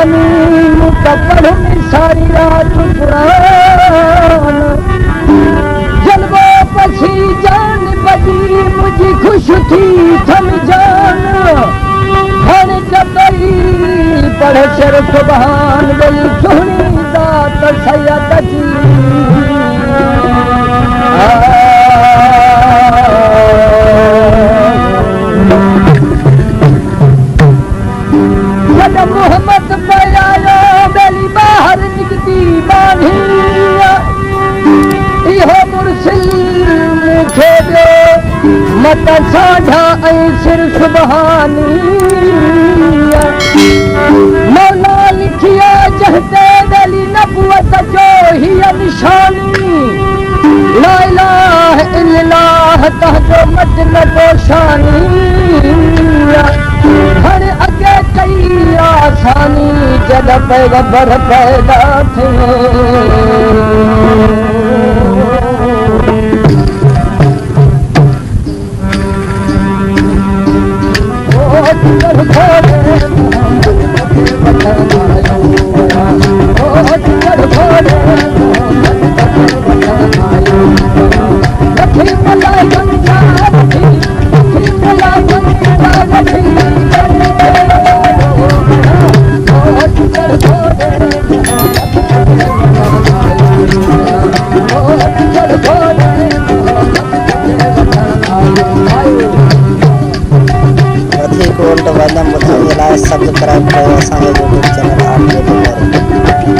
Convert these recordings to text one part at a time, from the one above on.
सुबहानी मुझका पढ़ूं सारी रात कुरान जलवा पछी जान बजी मुझी खुश थी थम जान हर जबई पढ़ शर सुबहान वही सुहनी दात सैयद जी मोहम्मद पयायो बेली बाहर निकती बानी इहो मुर्सिल मुखे दे मत साढ़ा ऐं सिर सुबहानी मौला लिखिया जहते बेली नबुवत जो ही निशानी ला इलाह इल्लल्लाह तहजो मजन गोशानी हर अगे कई आसानी जद पैगंबर पैदा थे सब्सक्राइब करो असांजे यूट्यूब चैनल आपके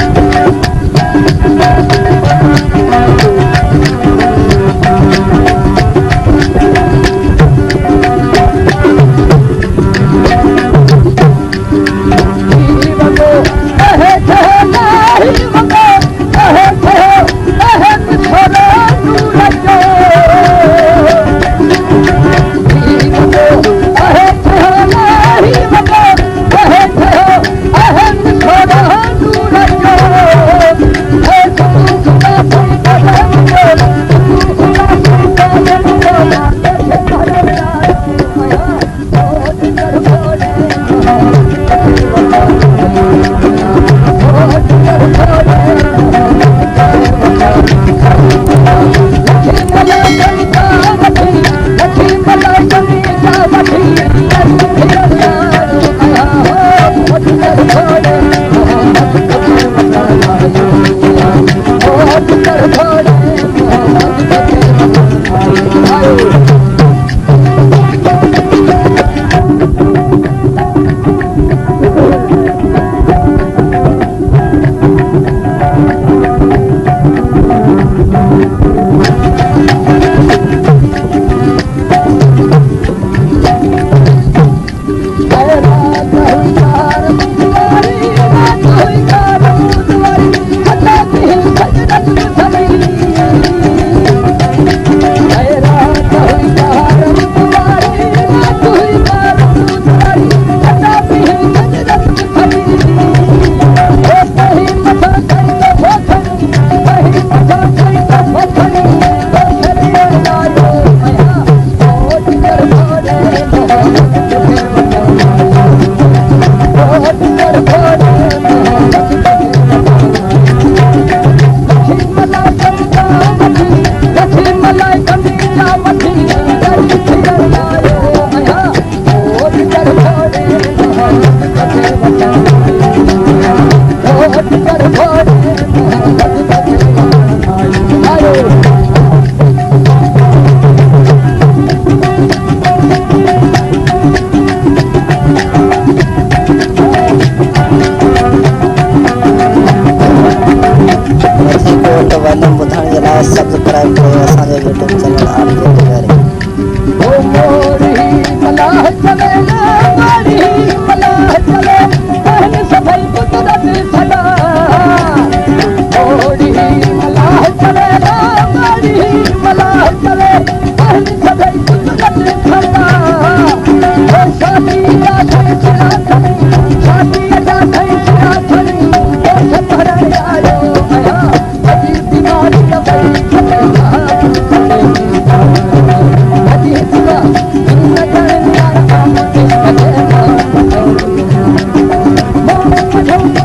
सब्सक्राइब करो असांजे यूट्यूब चैनल आपके द्वारे ओ मोरी मलाह चले मोरी मलाह चले कहन सफल कुदरत सदा मोरी मलाह चले मोरी मलाह चले कहन सफल कुदरत सदा ओ शादी का छड़ा छड़ी शादी का छड़ा छड़ी ओ सफर आयो आया अजी बीमारी का ठेवून